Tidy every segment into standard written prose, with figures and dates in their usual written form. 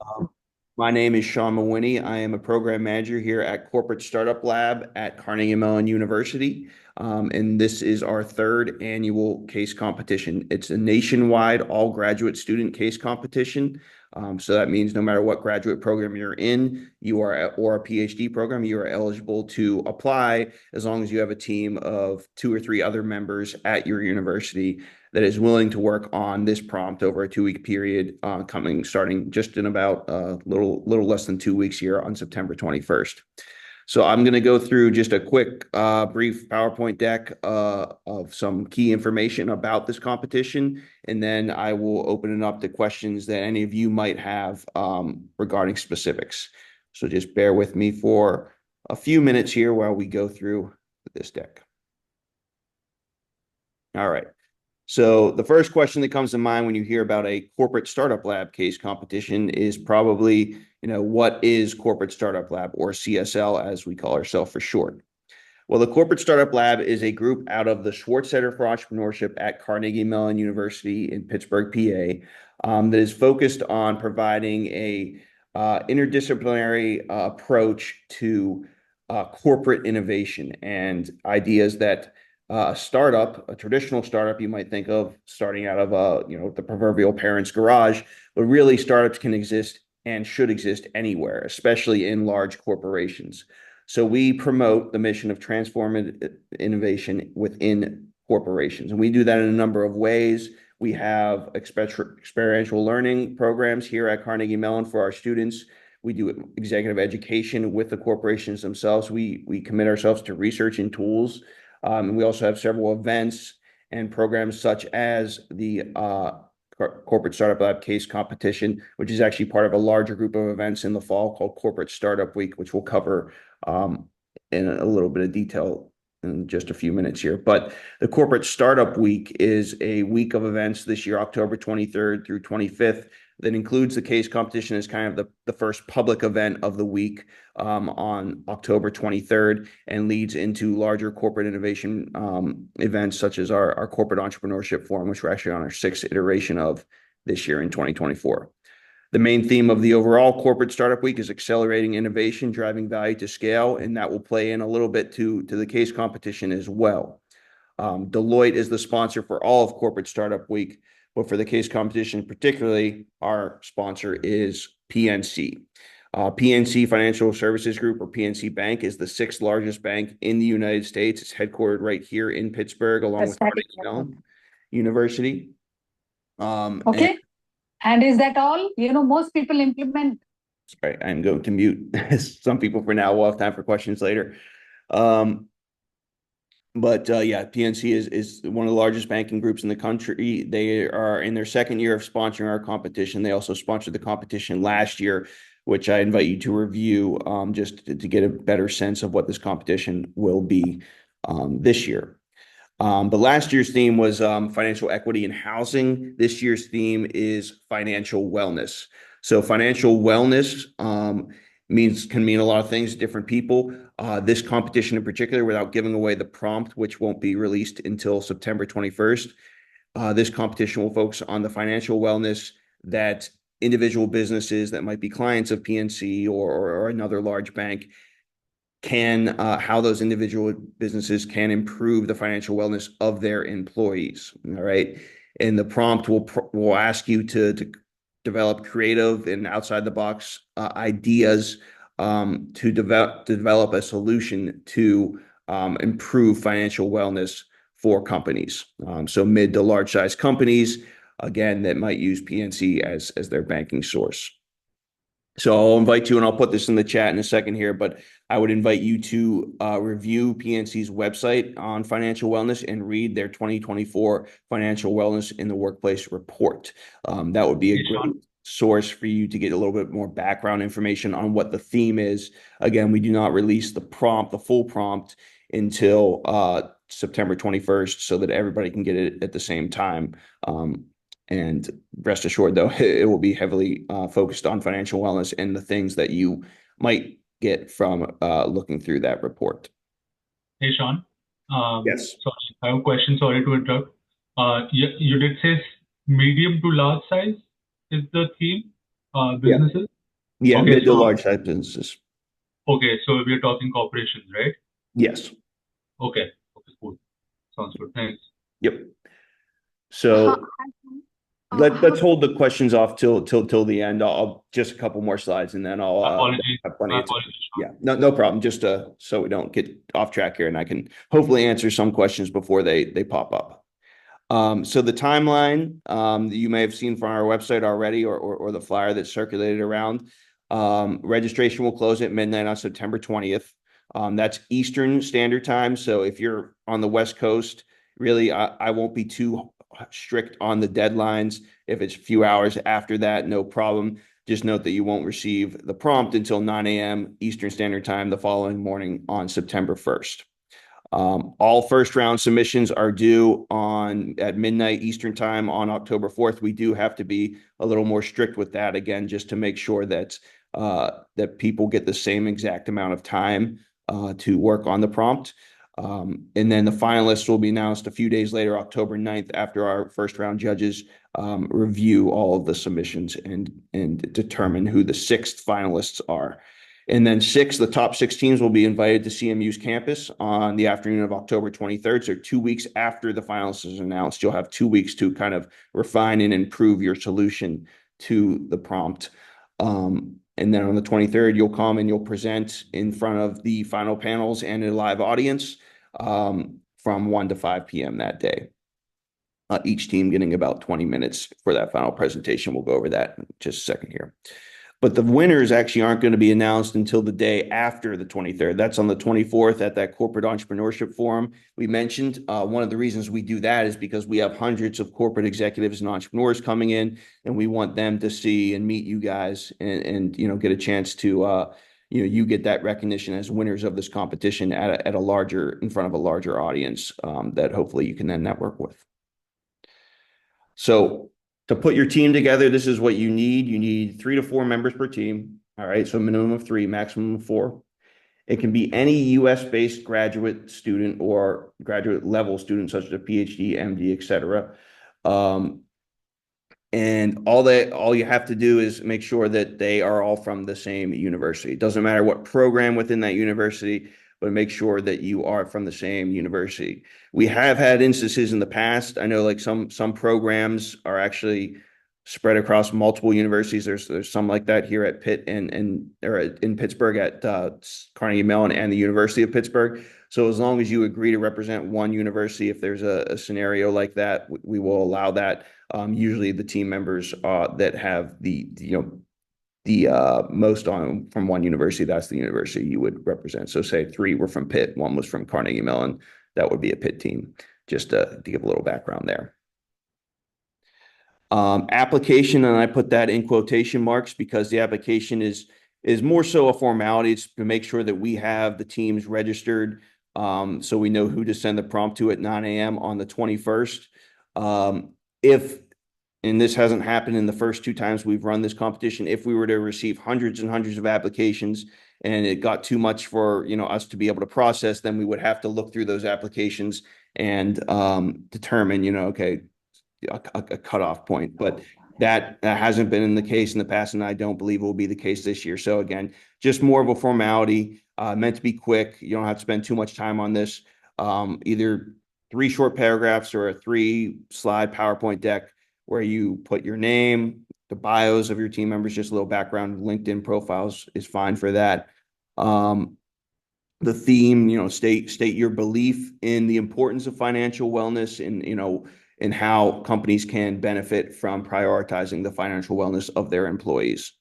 Um, my name is Sean Mawhinney. I am a program manager here at Corporate Startup Lab at Carnegie Mellon University. And this is our third annual case competition. It's a nationwide all graduate student case competition. So that means no matter what graduate program you're in, or a PhD program, you are eligible to apply as long as you have a team of 2 or 3 other members at your university that is willing to work on this prompt over a 2 week period, starting just in about a little less than 2 weeks here on September 21st. So I'm going to go through just a quick, brief PowerPoint deck of some key information about this competition, and then I will open it up to questions that any of you might have regarding specifics. So just bear with me for a few minutes here while we go through this deck. All right. So the first question that comes to mind when you hear about a corporate startup lab case competition is probably, what is corporate startup lab, or CSL as we call ourselves for short? Well, the corporate startup lab is a group out of the Schwartz Center for Entrepreneurship at Carnegie Mellon University in Pittsburgh, PA, that is focused on providing a interdisciplinary approach to corporate innovation and ideas that a traditional startup you might think of starting out of the proverbial parent's garage, but really startups can exist and should exist anywhere, especially in large corporations. So we promote the mission of transformative innovation within corporations, and we do that in a number of ways. We have experiential learning programs here at Carnegie Mellon for our students. We do executive education with the corporations themselves. We commit ourselves to research and tools. And we also have several events and programs such as the Corporate Startup Lab Case Competition, which is actually part of a larger group of events in the fall called Corporate Startup Week, which we'll cover in a little bit of detail in just a few minutes here. But the Corporate Startup Week is a week of events this year, October 23rd through 25th, that includes the case competition as kind of the first public event of the week on October 23rd, and leads into larger corporate innovation events such as our Corporate Entrepreneurship Forum, which we're actually on our 6th iteration of this year in 2024. The main theme of the overall Corporate Startup Week is accelerating innovation, driving value to scale, and that will play in a little bit to the case competition as well. Deloitte is the sponsor for all of Corporate Startup Week, but for the case competition particularly, our sponsor is PNC. PNC Financial Services Group, or PNC Bank, is the 6th largest bank in the United States. It's headquartered right here in Pittsburgh, along with Carnegie Mellon University. Okay. And is that all? Most people implement. Sorry, I'm going to mute some people for now. We'll have time for questions later. But PNC is one of the largest banking groups in the country. They are in their 2nd year of sponsoring our competition. They also sponsored the competition last year, which I invite you to review just to get a better sense of what this competition will be this year. But last year's theme was financial equity and housing. This year's theme is financial wellness. So financial wellness can mean a lot of things to different people. This competition in particular, without giving away the prompt, which won't be released until September 21st, this competition will focus on the financial wellness that individual businesses that might be clients of PNC or another large bank how those individual businesses can improve the financial wellness of their employees. All right. And the prompt will ask you to develop creative and outside the box ideas to develop a solution to improve financial wellness for companies. So mid to large size companies, again, that might use PNC as their banking source. So I'll invite you, and I'll put this in the chat in a second here, but I would invite you to review PNC's website on financial wellness and read their 2024 Financial Wellness in the Workplace report. That would be a great source for you to get a little bit more background information on what the theme is. Again, we do not release the full prompt until September 21st, so that everybody can get it at the same time. And rest assured, though, it will be heavily focused on financial wellness and the things that you might get from looking through that report. Hey, Sean. Yes. So I have a question. Sorry to interrupt. You did say medium to large size is the theme, businesses? Yeah, Okay, mid to so large size businesses. okay, so we're talking corporations, right? Yes. Okay, okay, cool. Sounds good. Thanks. Yep. How, So how let's hold the questions off till the end. I'll just a couple more slides and then I'll Apologies. have plenty My of time. apologies, Sean. Yeah, no problem. Just so we don't get off track here, and I can hopefully answer some questions before they pop up. So the timeline that you may have seen from our website already, or the flyer that's circulated around. Registration will close at midnight on September 20th. That's Eastern Standard Time. So if you're on the West Coast, really, I won't be too strict on the deadlines. If it's a few hours after that, no problem. Just note that you won't receive the prompt until 9 a.m. Eastern Standard Time the following morning on September 1st. All first round submissions are due at midnight Eastern Time on October 4th. We do have to be a little more strict with that again, just to make sure that people get the same exact amount of time to work on the prompt. And then the finalists will be announced a few days later, October 9th, after our first round judges review all of the submissions and determine who the sixth finalists are. And then the top six teams will be invited to CMU's campus on the afternoon of October 23rd. So 2 weeks after the finalists is announced, you'll have 2 weeks to kind of refine and improve your solution to the prompt. And then on the 23rd, you'll come and you'll present in front of the final panels and a live audience from 1 to 5 p.m. that day. Each team getting about 20 minutes for that final presentation. We'll go over that in just a second here. But the winners actually aren't going to be announced until the day after the 23rd. That's on the 24th at that corporate entrepreneurship forum we mentioned. One of the reasons we do that is because we have hundreds of corporate executives and entrepreneurs coming in, and we want them to see and meet you guys and get a chance to you get that recognition as winners of this competition in front of a larger audience that hopefully you can then network with. So to put your team together, this is what you need. You need 3 to 4 members per team. All right. So minimum of 3, maximum of 4. It can be any US-based graduate student or graduate level student, such as a Ph.D., M.D., etc. And all you have to do is make sure that they are all from the same university. It doesn't matter what program within that university, but make sure that you are from the same university. We have had instances in the past. I know like some programs are actually spread across multiple universities. There's some like that here at Pitt or in Pittsburgh at Carnegie Mellon and the University of Pittsburgh. So as long as you agree to represent one university, if there's a scenario like that, we will allow that. Usually the team members that have the most on from one university, that's the university you would represent. So say 3 were from Pitt, 1 was from Carnegie Mellon, that would be a Pitt team, just to give a little background there. Application, and I put that in quotation marks because the application is more so a formality. It's to make sure that we have the teams registered so we know who to send the prompt to at 9 a.m. on the 21st. And this hasn't happened in the first 2 times we've run this competition, if we were to receive hundreds and hundreds of applications and it got too much for us to be able to process, then we would have to look through those applications and determine, okay, a cutoff point. But that hasn't been in the case in the past, and I don't believe it will be the case this year. So again, just more of a formality, meant to be quick. You don't have to spend too much time on this. Either 3 short paragraphs or a 3-slide PowerPoint deck where you put your name, the bios of your team members, just a little background, LinkedIn profiles is fine for that. The theme, state your belief in the importance of financial wellness and how companies can benefit from prioritizing the financial wellness of their employees.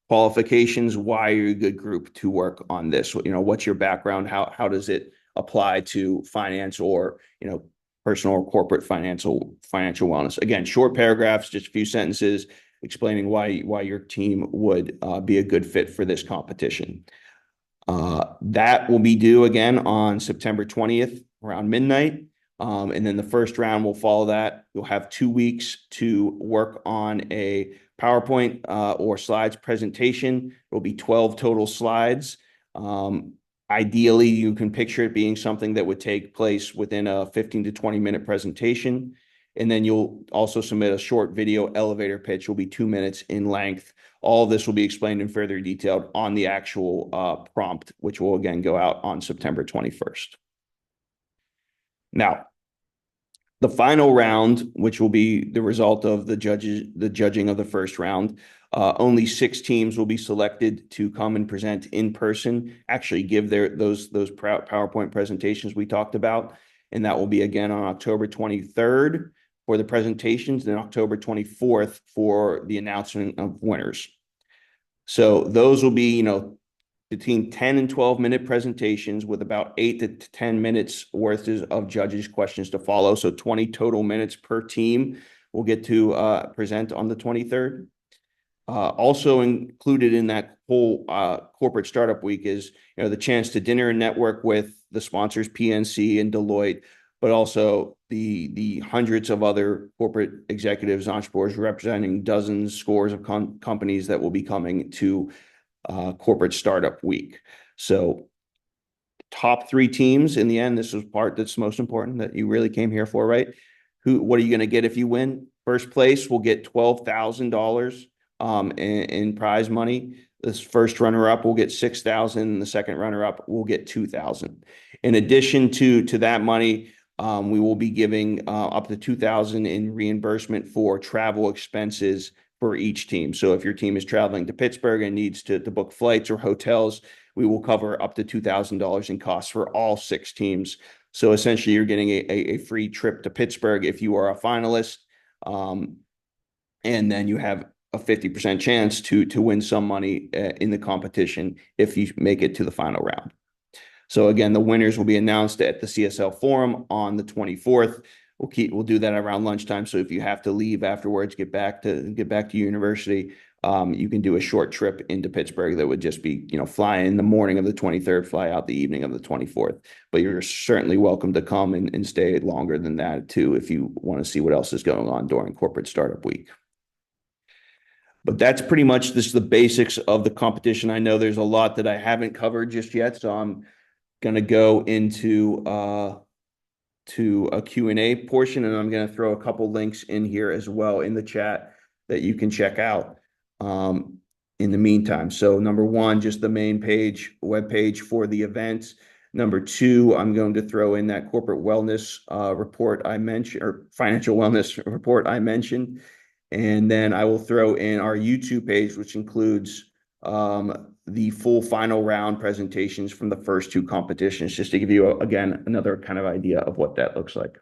Qualifications, why are you a good group to work on this? What's your background? How does it apply to finance or, personal or corporate financial wellness? Again, short paragraphs, just a few sentences explaining why your team would be a good fit for this competition. That will be due again on September 20th around midnight. And then the first round will follow that. You'll have 2 weeks to work on a PowerPoint or slides presentation. It will be 12 total slides. Ideally, you can picture it being something that would take place within a 15 to 20 minute presentation. And then you'll also submit a short video elevator pitch. Will be 2 minutes in length. All of this will be explained in further detail on the actual prompt, which will again go out on September 21st. Now, the final round, which will be the result of the judging of the first round, only 6 teams will be selected to come and present in person, actually give those PowerPoint presentations we talked about. And that will be again on October 23rd for the presentations, and October 24th for the announcement of winners. So those will be, between 10 and 12-minute presentations with about 8 to 10 minutes worth of judges' questions to follow. So 20 total minutes per team will get to present on the 23rd. Also included in that whole corporate startup week is, the chance to dinner and network with the sponsors, PNC and Deloitte, but also the hundreds of other corporate executives, entrepreneurs representing dozens, scores of companies that will be coming to corporate startup week. So top 3 teams in the end, this is part that's most important that you really came here for, right? What are you going to get if you win? First place will get $12,000 in prize money. This first runner-up will get $6,000. The second runner-up will get $2,000. In addition to that money, we will be giving up to $2,000 in reimbursement for travel expenses for each team. So if your team is traveling to Pittsburgh and needs to book flights or hotels, we will cover up to $2,000 in costs for all 6 teams. So essentially, you're getting a free trip to Pittsburgh if you are a finalist, and then you have a 50% chance to win some money in the competition if you make it to the final round. So again, the winners will be announced at the CSL Forum on the 24th. We'll do that around lunchtime. So if you have to leave afterwards, get back to university, you can do a short trip into Pittsburgh that would just be, fly in the morning of the 23rd, fly out the evening of the 24th. But you're certainly welcome to come and stay longer than that too, if you want to see what else is going on during corporate startup week. But that's pretty much the basics of the competition. I know there's a lot that I haven't covered just yet, so I'm going to go into to a Q&A portion, and I'm going to throw a couple links in here as well in the chat that you can check out in the meantime. So number 1, just the main web page for the event. Number 2, I'm going to throw in that corporate wellness report I mentioned, or financial wellness report I mentioned. And then I will throw in our YouTube page, which includes the full final round presentations from the first 2 competitions, just to give you, again, another kind of idea of what that looks like.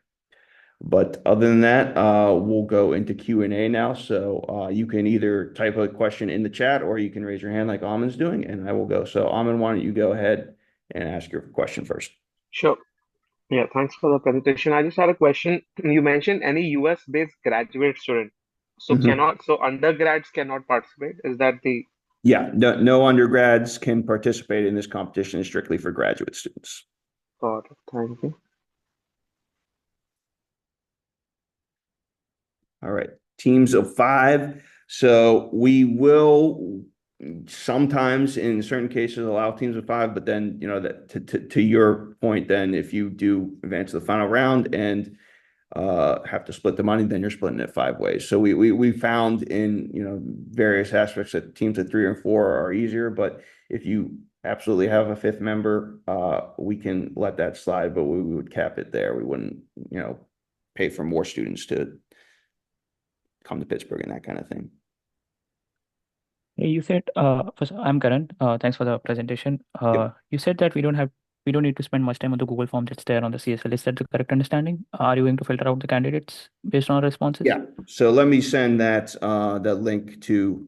But other than that, we'll go into Q&A now. So you can either type a question in the chat, or you can raise your hand like Amin's doing, and I will go. So Amin, why don't you go ahead and ask your question first? Sure. Yeah, thanks for the presentation. I just had a question. You mentioned any US-based graduate student. So undergrads cannot participate. Is that the... Yeah, no undergrads can participate in this competition. It's strictly for graduate students. Got it. Thank you. All right, teams of 5. So we will sometimes, in certain cases, allow teams of 5, but then, that to your point, then if you do advance to the final round and have to split the money, then you're splitting it 5 ways. So we found in, various aspects that teams of 3 or 4 are easier, but if you absolutely have a 5th member, we can let that slide, but we would cap it there. We wouldn't, pay for more students to come to Pittsburgh and that kind of thing. You said, first, I'm Karan. Thanks for the presentation. Yep. You said that we don't need to spend much time on the Google form that's there on the CSL. Is that the correct understanding? Are you going to filter out the candidates based on responses? Yeah. So let me send that link to,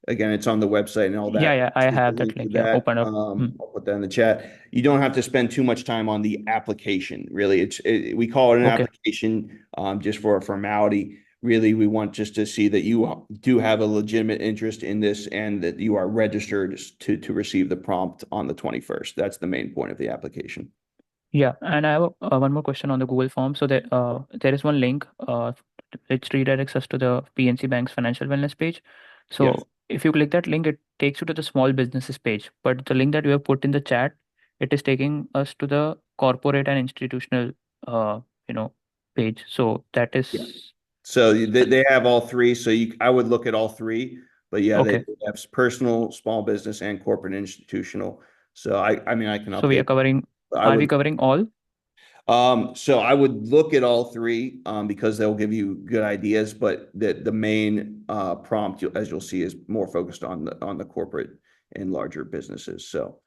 again, it's on the website and all that. Yeah, I have that link. Yeah, open up. I'll put that in the chat. You don't have to spend too much time on the application. Really, we call it an application just for a formality. Really, we want just to see that you do have a legitimate interest in this and that you are registered to receive the prompt on the 21st. That's the main point of the application. Yeah, and I have one more question on the Google form. So there is one link which redirects us to the PNC Bank's financial wellness page. So Yes. if you click that link, it takes you to the small businesses page. But the link that we have put in the chat, it is taking us to the corporate and institutional, page. So that is So they have all three. So I would look at all three, but yeah, they Okay. have personal, small business, and corporate institutional. So I mean, I can So we are update. covering, I are we would, covering all? so I would look at all three, because they'll give you good ideas, but the main, prompt, as you'll see, is more focused on the corporate and larger businesses. So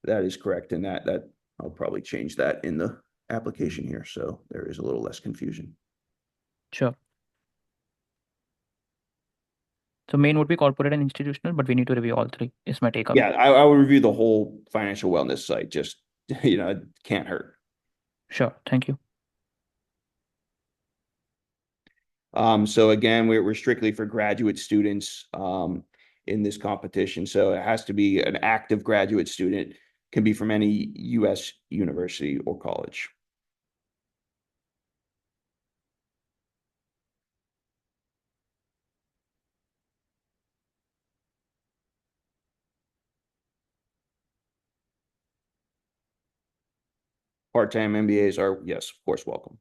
that is correct. And that I'll probably change that in the application here. So there is a little less confusion. Sure. So main would be corporate and institutional, but we need to review all three, is my take on Yeah, it. I would review the whole financial wellness site. Just, it can't hurt. Sure. Thank you. So again, we're strictly for graduate students, in this competition. So it has to be an active graduate student, can be from any US university or college. Part-time MBAs are, yes, of course, welcome.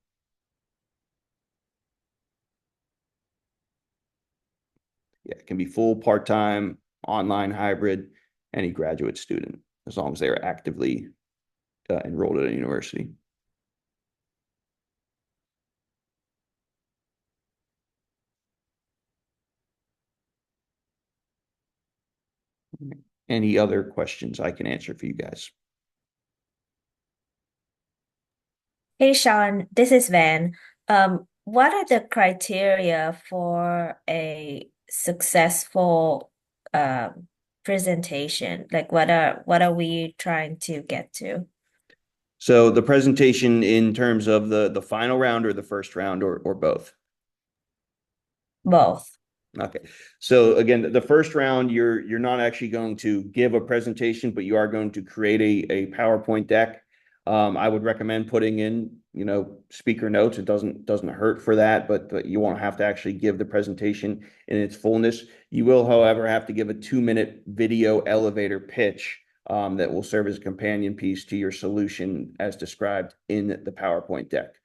Yeah, it can be full, part-time, online, hybrid, any graduate student, as long as they are actively, enrolled at a university. Any other questions I can answer for you guys? Hey Sean, this is Van. What are the criteria for a successful presentation? Like what are we trying to get to? So the presentation in terms of the final round or the first round, or both? Both. Okay. So again, the first round, you're not actually going to give a presentation, but you are going to create a PowerPoint deck. I would recommend putting in, speaker notes. It doesn't hurt for that, but you won't have to actually give the presentation in its fullness. You will, however, have to give a 2-minute video elevator pitch, that will serve as a companion piece to your solution as described in the PowerPoint deck.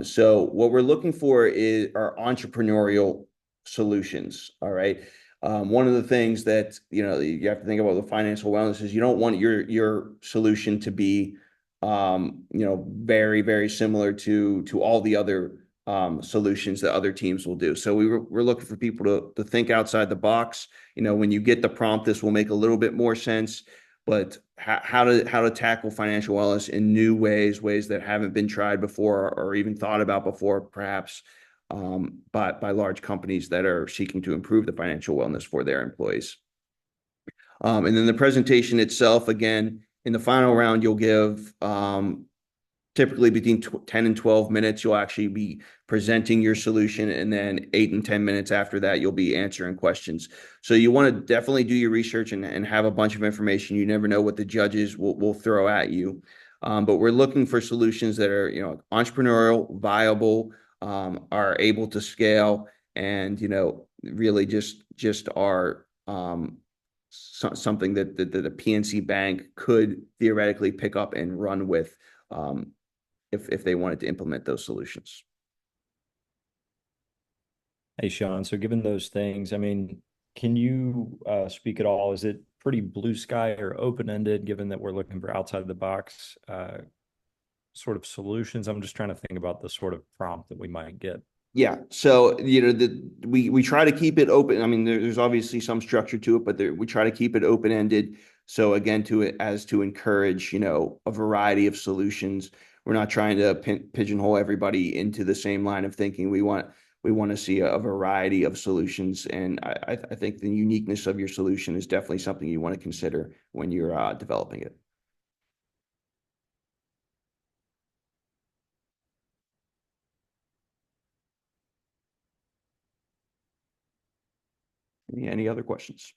So what we're looking for are entrepreneurial solutions. All right. One of the things that you have to think about with financial wellness is you don't want your solution to be, very, very similar to all the other, solutions that other teams will do. So we're looking for people to think outside the box. When you get the prompt, this will make a little bit more sense. But how to tackle financial wellness in new ways that haven't been tried before, or even thought about before, perhaps, by large companies that are seeking to improve the financial wellness for their employees. And then the presentation itself, again, in the final round, you'll give, typically between 10 and 12 minutes, you'll actually be presenting your solution. And then 8 and 10 minutes after that, you'll be answering questions. So you want to definitely do your research and have a bunch of information. You never know what the judges will throw at you. But we're looking for solutions that are, entrepreneurial, viable, are able to scale, and, really just are, something that the PNC Bank could theoretically pick up and run with, if they wanted to implement those solutions. Hey, Sean. So given those things, I mean, can you speak at all? Is it pretty blue sky or open-ended, given that we're looking for outside the box sort of solutions? I'm just trying to think about the sort of prompt that we might get. Yeah. So, we try to keep it open. I mean, there's obviously some structure to it, but we try to keep it open-ended. So again, to encourage, a variety of solutions. We're not trying to pigeonhole everybody into the same line of thinking. We want to see a variety of solutions. And I think the uniqueness of your solution is definitely something you want to consider when you're developing it. Any other questions?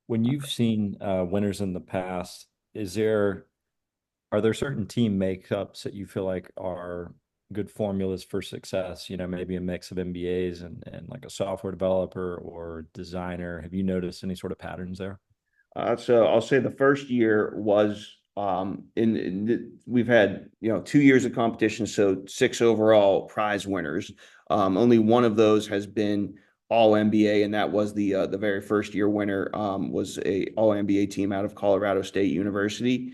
When you've seen winners in the past, are there certain team makeups that you feel like are good formulas for success? Maybe a mix of MBAs and like a software developer or designer. Have you noticed any sort of patterns there? So I'll say the first year was we've had 2 years of competition, so 6 overall prize winners. Only one of those has been all NBA, and that was the very first year winner was a all NBA team out of Colorado State University.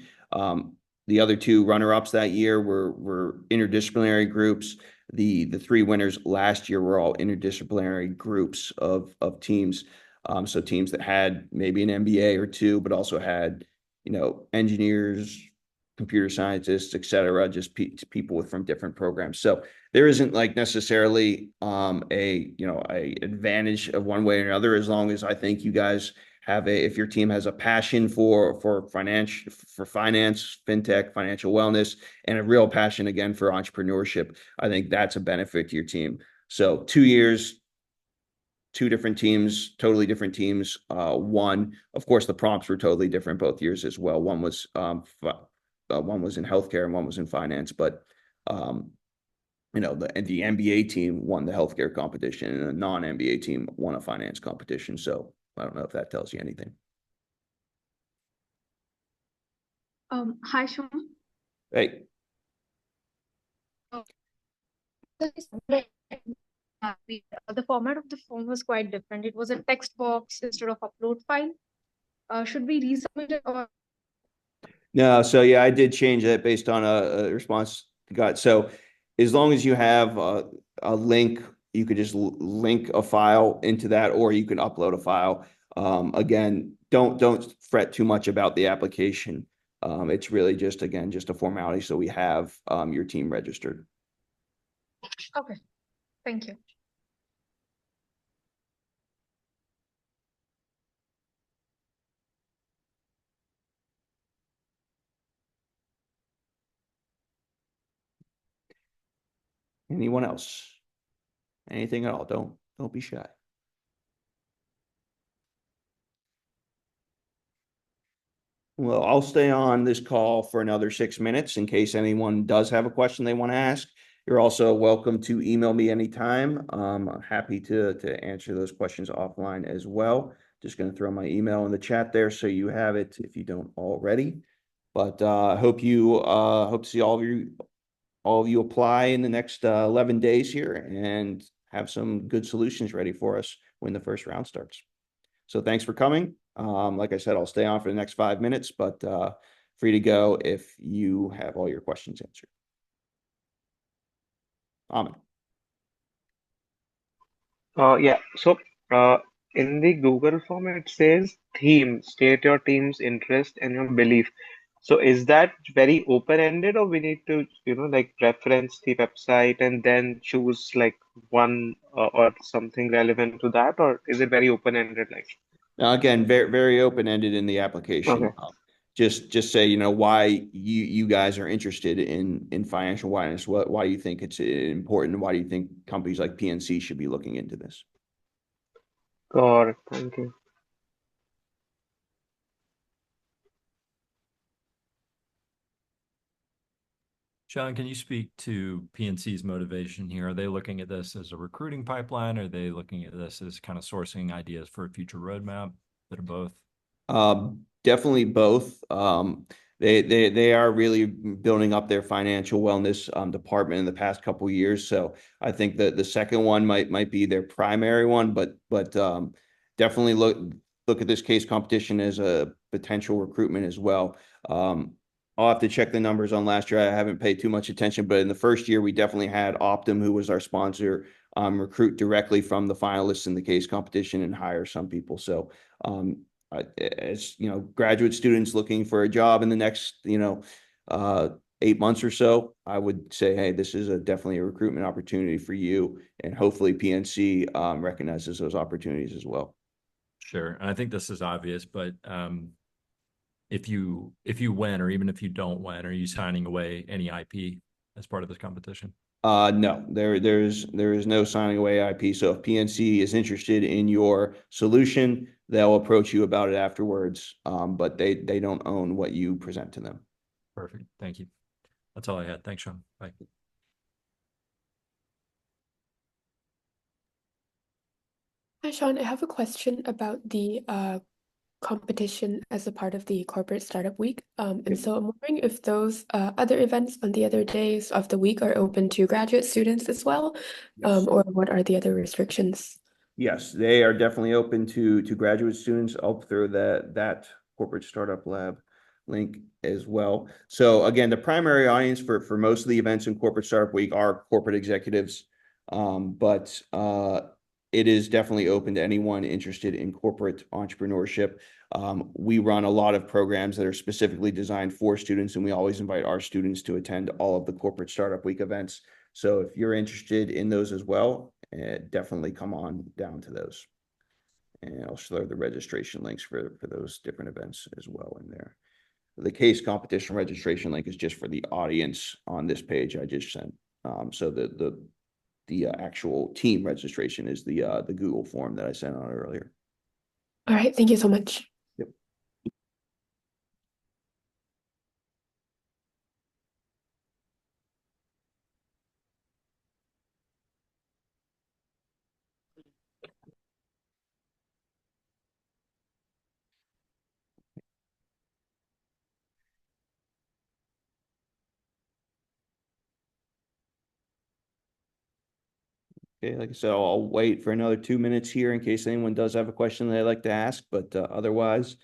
The other 2 runner-ups that year were interdisciplinary groups. The 3 winners last year were all interdisciplinary groups of teams. So teams that had maybe an MBA or 2, but also had, engineers, computer scientists, et cetera, just people from different programs. So there isn't like necessarily a advantage of one way or another, as long as I think you guys have if your team has a passion for finance, fintech, financial wellness, and a real passion again for entrepreneurship, I think that's a benefit to your team. So 2 years, 2 different teams, totally different teams. One, of course, the prompts were totally different both years as well. One was in healthcare and one was in finance. But the MBA team won the healthcare competition, and a non-MBA team won a finance competition. So I don't know if that tells you anything. Hi, Sean. Hey. The format of the form was quite different. It was a text box instead of upload file. Should we resubmit it or? No, so yeah, I did change that based on a response got. So as long as you have a link, you could just link a file into that, or you can upload a file. Again, don't fret too much about the application. It's really just a formality, so we have your team registered. Okay, thank you. Anyone else? Anything at all? Don't be shy. Well, I'll stay on this call for another 6 minutes in case anyone does have a question they want to ask. You're also welcome to email me anytime. I'm happy to answer those questions offline as well. Just going to throw my email in the chat there so you have it if you don't already. But I hope to see all of you apply in the next 11 days here and have some good solutions ready for us when the first round starts. So thanks for coming. Like I said, I'll stay on for the next 5 minutes, but free to go if you have all your questions answered. Amin. Yeah. So, in the Google form, it says theme, state your team's interest and your belief. So, is that very open-ended, or we need to, like reference the website and then choose like one or something relevant to that, or is it very open-ended like? Now, again, very, very open-ended in the application. Okay. Just say, why you guys are interested in financial wellness. Why do you think it's important? Why do you think companies like PNC should be looking into this? Got it. Thank you. Sean, can you speak to PNC's motivation here? Are they looking at this as a recruiting pipeline? Are they looking at this as kind of sourcing ideas for a future roadmap? That are both? Definitely both. They are really building up their financial wellness department in the past couple of years. So I think that the second one might be their primary one, but definitely look at this case competition as a potential recruitment as well. I'll have to check the numbers on last year. I haven't paid too much attention, but in the first year, we definitely had Optum, who was our sponsor, recruit directly from the finalists in the case competition and hire some people. So as graduate students looking for a job in the next 8 months or so, I would say, hey, this is definitely a recruitment opportunity for you, and hopefully PNC recognizes those opportunities as well. Sure, and I think this is obvious, but if you win, or even if you don't win, are you signing away any IP as part of this competition? No, there is no signing away IP. So if PNC is interested in your solution, they'll approach you about it afterwards. But they don't own what you present to them. Perfect. Thank you. That's all I had. Thanks, Sean. Bye. Hi, Sean. I have a question about the competition as a part of the corporate startup week. And so I'm wondering if those other events on the other days of the week are open to graduate students as well, Yes. or what are the other restrictions? Yes, they are definitely open to graduate students. I'll throw that corporate startup lab link as well. So again, the primary audience for most of the events in corporate startup week are corporate executives, but it is definitely open to anyone interested in corporate entrepreneurship. We run a lot of programs that are specifically designed for students, and we always invite our students to attend all of the corporate startup week events. So if you're interested in those as well, definitely come on down to those. And I'll show the registration links for those different events as well in there. The case competition registration link is just for the audience on this page I just sent. So the actual team registration is the Google form that I sent out earlier. All right, thank you so much. Yep. Okay, like I said, I'll wait for another 2 minutes here in case anyone does have a question that I'd like to ask, but otherwise,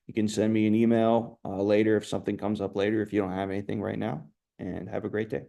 you can send me an email later if something comes up later if you don't have anything right now, and have a great day.